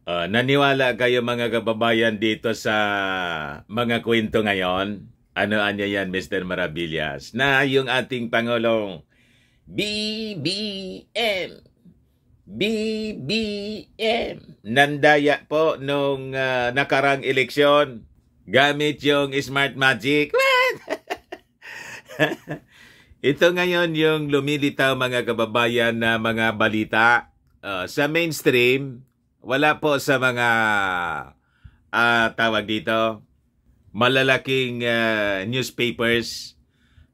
Naniwala kayo mga kababayan dito sa mga kwento ngayon? Ano yan, Mr. Maravillas? Na yung ating Pangulong BBM, BBM, nandaya po nung nakarang eleksyon gamit yung Smart Magic. Ito ngayon yung lumilitaw mga kababayan na mga balita sa mainstream. Wala po sa mga tawag dito, malalaking newspapers.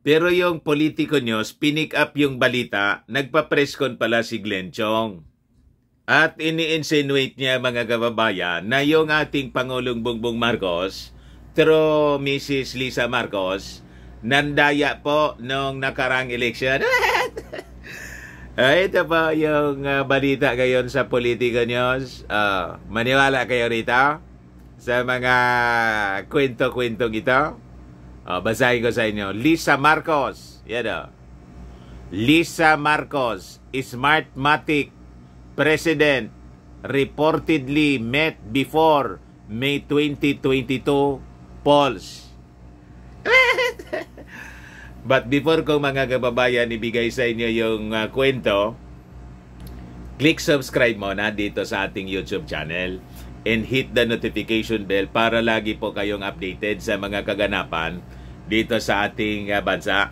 Pero yung Politico News, pinick up yung balita, nagpa-presscon pala si Glenn Chong. At ini-insinuate niya mga kababayan na yung ating Pangulong Bongbong Marcos, through Mrs. Lisa Marcos, nandaya po nung nakarang eleksyon. Ito po yung balita ngayon sa Politico News. Maniwala kayo rito sa mga kwento-kwentong ito. Basahin ko sa inyo. Lisa Marcos. Yan o. Lisa Marcos, Smartmatic President, reportedly met before May 2022 polls. But before ko mga kababayan ibigay sa inyo yung kwento, click subscribe muna dito sa ating YouTube channel and hit the notification bell para lagi po kayong updated sa mga kaganapan dito sa ating bansa.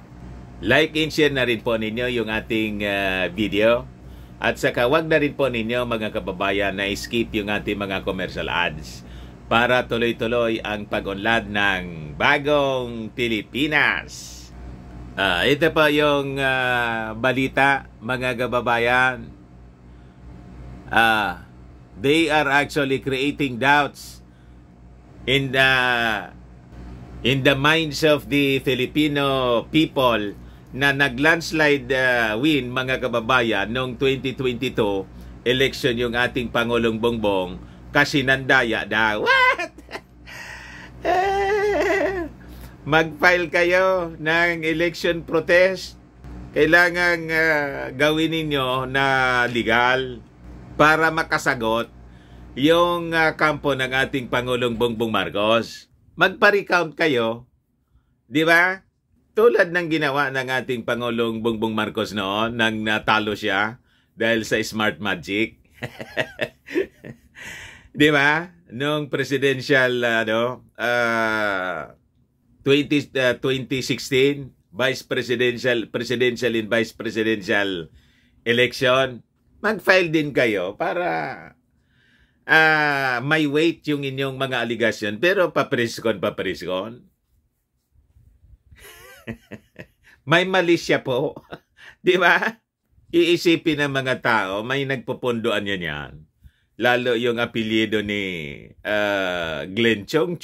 Like and share na rin po ninyo yung ating video. At saka wag na rin po ninyo mga kababayan na skip yung ating mga commercial ads para tuloy-tuloy ang pag-unlad ng bagong Pilipinas. Ito pa yung balita mga kababayan. They are actually creating doubts in the minds of the Filipino people na nag-landslide win mga kababayan noong 2022 election yung ating Pangulong Bongbong kasi nandaya daw. What? Mag-file kayo ng election protest. Kailangan gawin ninyo na legal para makasagot yung kampo ng ating Pangulong Bongbong Marcos. Magpa-recount kayo. Di ba? Tulad ng ginawa ng ating Pangulong Bongbong Marcos noon nang natalo siya dahil sa Smart Magic. Di ba? Nung presidential 2016 presidential and vice presidential election, mag-file din kayo para may weight yung inyong mga allegation pero papriskon. May mali siya po. Di ba? Iisipin ng mga tao, may nagpupunduan yan. Lalo yung apelyido ni Glenn Chong.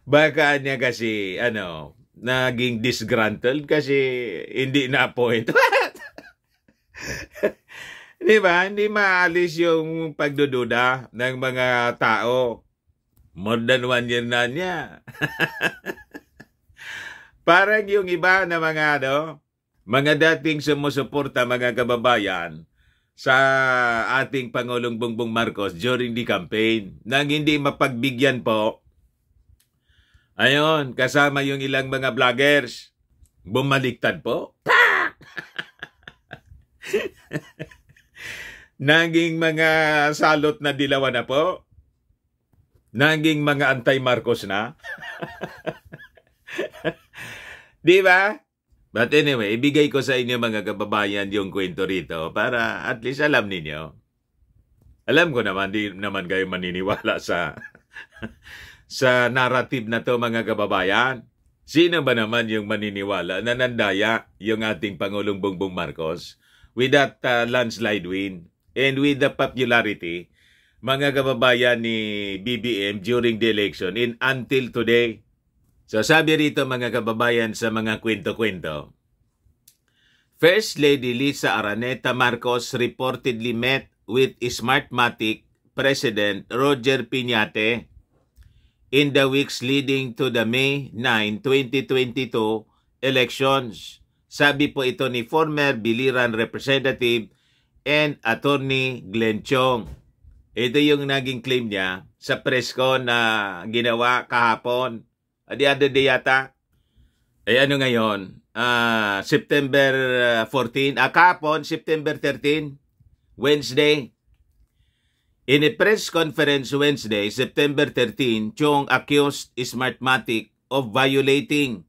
Baka niya kasi, naging disgruntled kasi hindi na-appoint. Di ba? Hindi maalis yung pagdududa ng mga tao. More than 1 year na niya. Parang yung iba na mga dating sumusuporta mga kababayan sa ating Pangulong Bongbong Marcos during the campaign nang hindi mapagbigyan po. Ayon, kasama yung ilang mga vloggers, bumaliktad po. Naging mga salot na dilawan na po. Naging mga anti-Marcos na. Di ba? But anyway, ibigay ko sa inyo mga kababayan yung kwento rito para at least alam ninyo. Alam ko naman, di naman kayo maniniwala sa sa narrative na to mga kababayan. Sino ba naman yung maniniwala na nandaya yung ating Pangulong Bongbong Marcos with that landslide win and with the popularity mga kababayan ni BBM during the election and until today. So sabi rito mga kababayan sa mga kwento-kwento, First Lady Lisa Araneta Marcos reportedly met with Smartmatic President Roger Piñate in the weeks leading to the May 9, 2022 elections. Sabi po ito ni former Biliran Representative and Attorney Glenn Chong. Ito yung naging claim niya sa press con na ginawa kahapon. The other day yata. Ano ngayon? September 14. Kahapon, September 13. Wednesday. In a press conference Wednesday, September 13, Chong accused Smartmatic of violating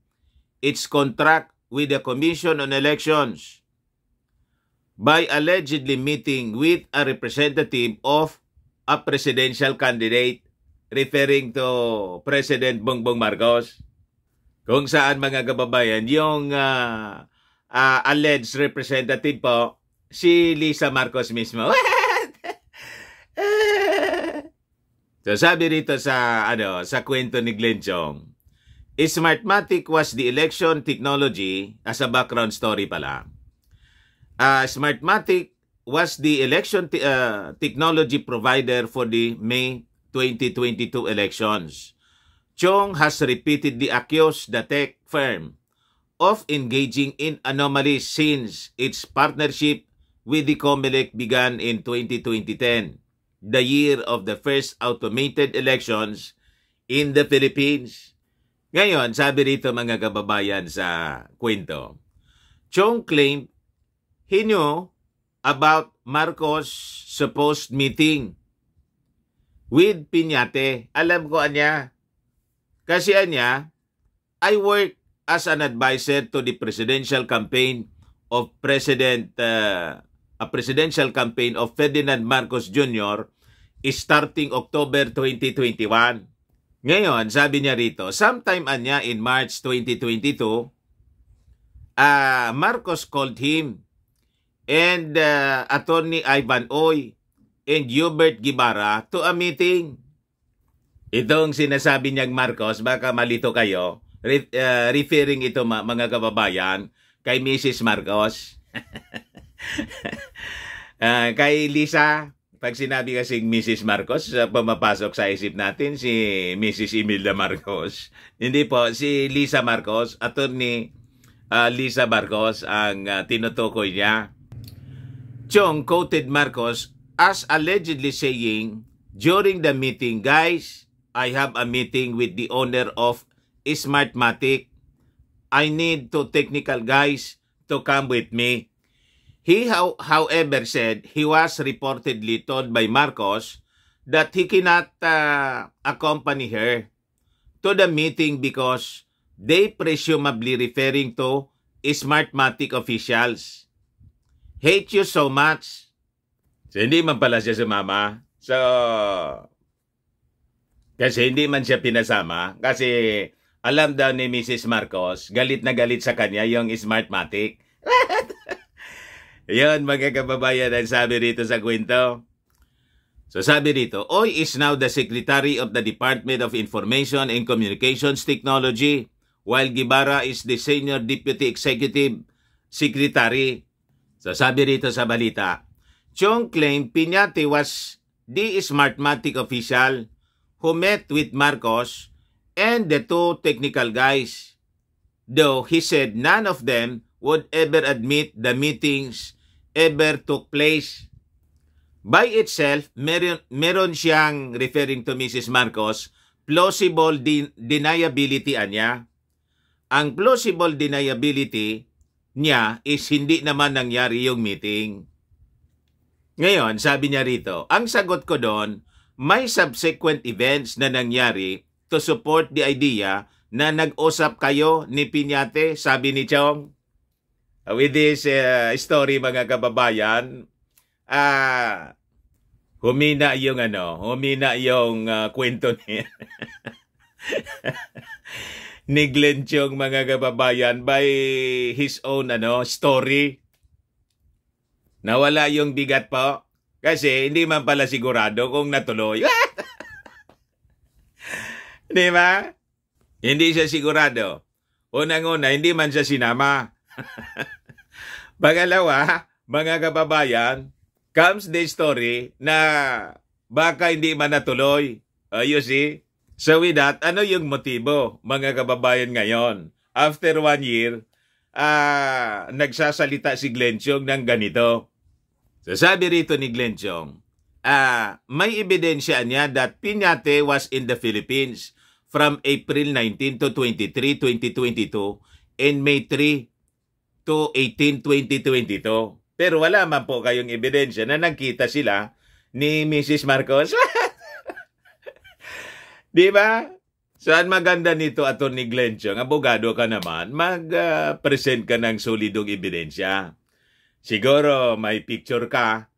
its contract with the Commission on Elections by allegedly meeting with a representative of a presidential candidate, referring to President Bongbong Marcos. Kung saan, mga kababayan, yung alleged representative po, si Lisa Marcos mismo. So sabi rito sa kwento ni Glenn Chong, Smartmatic was the election technology, as a background story pala. Smartmatic was the election technology provider for the May 2022 elections. Chong has repeatedly accused the tech firm of engaging in anomalies since its partnership with the COMELEC began in 2010, the year of the first automated elections in the Philippines. Ngayon, sabi rito, mga kababayan, sa kwento, Chong claimed he knew about Marcos' supposed meeting with Piñate. Alam ko anya. Kasi anya, I work as an advisor to the presidential campaign of presidential campaign of Ferdinand Marcos Jr. starting October 2021. Ngayon, sabi niya rito, sometime anya in March 2022, Marcos called him and Attorney Ivan Oy and Hubert Guevara to a meeting. Itong sinasabi niyang Marcos, baka malito kayo, referring ito, mga kababayan, kay Mrs. Marcos. Kay Lisa, pag sinabi kasing Mrs. Marcos, pumapasok sa isip natin si Mrs. Imelda Marcos. Hindi po, si Lisa Marcos, Attorney Lisa Marcos ang tinutukoy niya. Chong quoted Marcos as allegedly saying, during the meeting, guys, I have a meeting with the owner of Smartmatic. I need 2 technical guys to come with me. He, however, said he was reportedly told by Marcos that he cannot accompany her to the meeting because they presumably referring to Smartmatic officials. Hate you so much. So, hindi man pala siya sumama. So, kasi hindi man siya pinasama. Kasi alam daw ni Mrs. Marcos, galit na galit sa kanya yung Smartmatic. Yun, mga kababayan, ang sabi rito sa kwento. So sabi rito, Oy is now the Secretary of the Department of Information and Communications Technology, while Guevara is the Senior Deputy Executive Secretary. So sabi rito sa balita, Chong claimed Piñate was the Smartmatic official who met with Marcos and the 2 technical guys, though he said none of them would ever admit the meetings ever took place. By itself, meron siyang, referring to Mrs. Marcos, plausible deniability niya. Ang plausible deniability niya is hindi naman nangyari yung meeting. Ngayon, sabi niya rito, ang sagot ko doon, may subsequent events na nangyari to support the idea na nag-usap kayo ni Piñate, sabi ni Chong. With this story, mga kababayan, humina yung kwento ni ni Glenn Chong, mga kababayan, by his own story. Nawala yung bigat po. Kasi hindi man pala sigurado kung natuloy. Di ba? Hindi siya sigurado. Unang-una, hindi man siya sinama. Pangalawa, mga kababayan, comes the story na baka hindi man natuloy. You see? So with that, ano yung motibo, mga kababayan, ngayon? After 1 year, nagsasalita si Glenn Chong ng ganito. So sabi rito ni Glenn Chong, may ebidensya niya that Piñate was in the Philippines from April 19 to 23, 2022 and May 3 to 18, 2022. Pero wala man po kayong ebidensya na nagkita sila ni Mrs. Marcos. Di ba? So, ang maganda nito, Atty. Glenn Chong, abogado ka naman, mag-present ka ng solidong ebidensya. Siguro may picture ka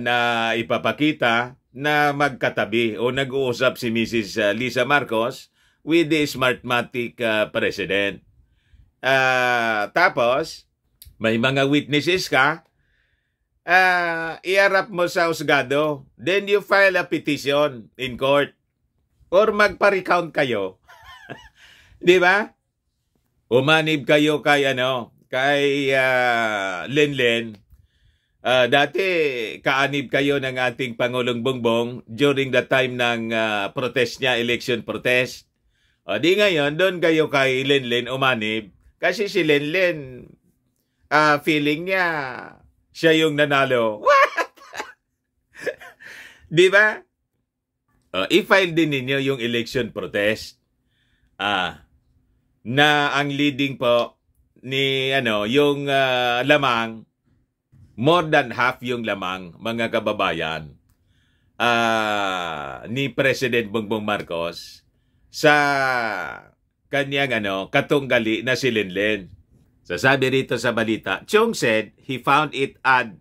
na ipapakita na magkatabi o nag-uusap si Mrs. Lisa Marcos with the Smartmatic President. Tapos, may mga witnesses ka, iarap mo sa husgado, then you file a petition in court or magpa-recount kayo. Di ba? Umanib kayo kay Lenlen. Dati, kaanib kayo ng ating Pangulong Bongbong during the time ng protest niya, election protest. Di ngayon, doon kayo kay Lenlen umanib. Kasi si Lenlen, feeling niya, siya yung nanalo. Di ba? I-file din ninyo yung election protest. Na ang leading po ni yung lamang, more than half yung lamang, mga kababayan, ni President Bongbong Marcos sa kanyang katunggali na si Lenlen. So sabi rito sa balita, Chong said he found it odd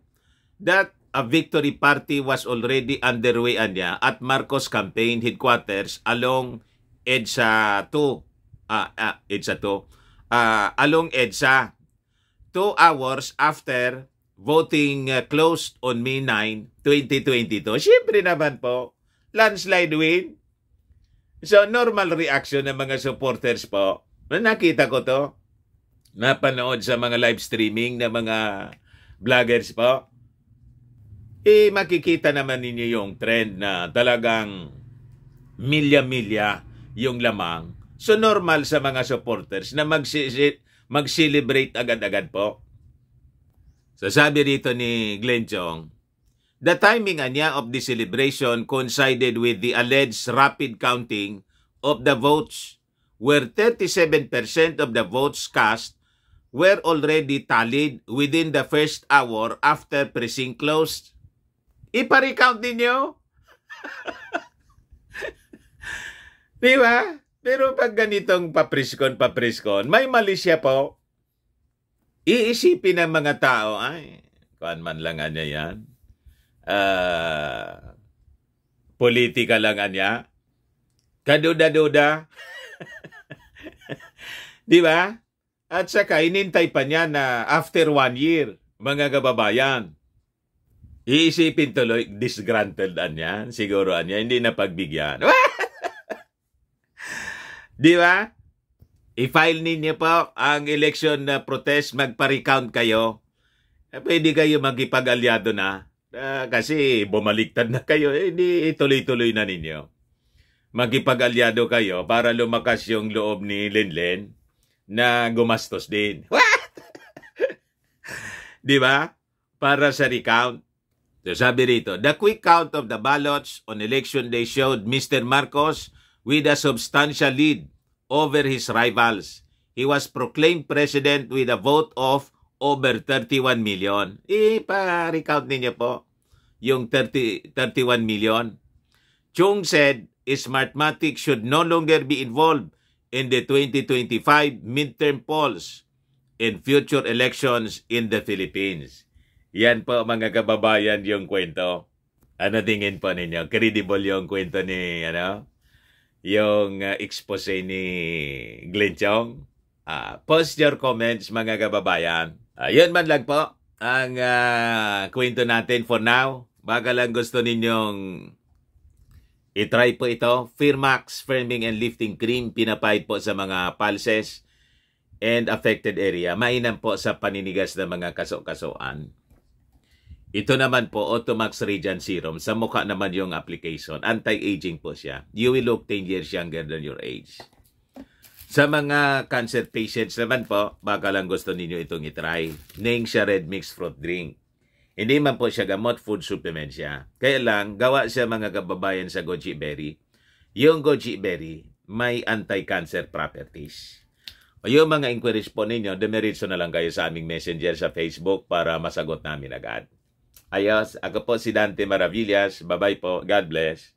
that a victory party was already underway at Marcos campaign headquarters along EDSA 2. Along EDSA 2 hours after voting closed on May 9, 2022. Siyempre naman po, landslide win. So, normal reaction ng mga supporters po. Nakita ko to. Napanood sa mga live streaming ng mga vloggers po. Makikita naman ninyo yung trend na talagang milya-milya yung lamang. So, normal sa mga supporters na mag-celebrate agad-agad po. So, sabi rito ni Glenn Chong, the timing of the celebration coincided with the alleged rapid counting of the votes where 37% of the votes cast were already tallied within the first hour after precinct closed. Ipa-recount ninyo? Di ba? Pero pag ganitong papriskon, may mali siya po. Iisipin ng mga tao, ay, kuan man lang niya yan. Politika lang niya. Kaduda-duda. Di ba? At saka, inintay pa niya na after 1 year, mga kababayan, iisipin tuloy, disgruntled niya. Siguro niya, hindi na pagbigyan. Di ba? I-file ninyo po ang election na protest, magpa-recount kayo. Pwede kayo magipag-alyado na. Kasi bumaliktad na kayo, hindi ituloy-tuloy na ninyo. Magipag-alyado kayo para lumakas yung loob ni Lenlen na gumastos din. Di ba? Para sa recount. So sabi rito, the quick count of the ballots on election day showed Mr. Marcos with a substantial lead over his rivals. He was proclaimed president with a vote of over 31 million. Ipa-recount ninyo po yung 31 million. Chung said Smartmatic should no longer be involved in the 2025 midterm polls and future elections in the Philippines. Yan po mga kababayan yung kwento. Ano tingin po ninyo? Credible yung kwento ni yung expose ni Glenn Chong? Post your comments mga kababayan. Yun man lang po ang kwento natin for now. Baka lang gusto ninyong i-try po ito. Firmax Firming and Lifting Cream, pinapahid po sa mga pulses and affected area. Mainam po sa paninigas ng mga kaso-kasuan. Ito naman po, Automax Radiant Serum. Sa mukha naman yung application. Anti-aging po siya. You will look 10 years younger than your age. Sa mga cancer patients naman po, baka lang gusto ninyo itong itry. Ningxia Red Mixed Fruit Drink. Hindi man po siya gamot, food supplement siya. Kaya lang, gawa siya mga kababayan sa goji berry. Yung goji berry, may anti-cancer properties. O yung mga inquiries po ninyo, dumiritso na lang kayo sa aming messenger sa Facebook para masagot namin agad. Ayos, ako po si Dante Maravillas. Bye-bye po. God bless.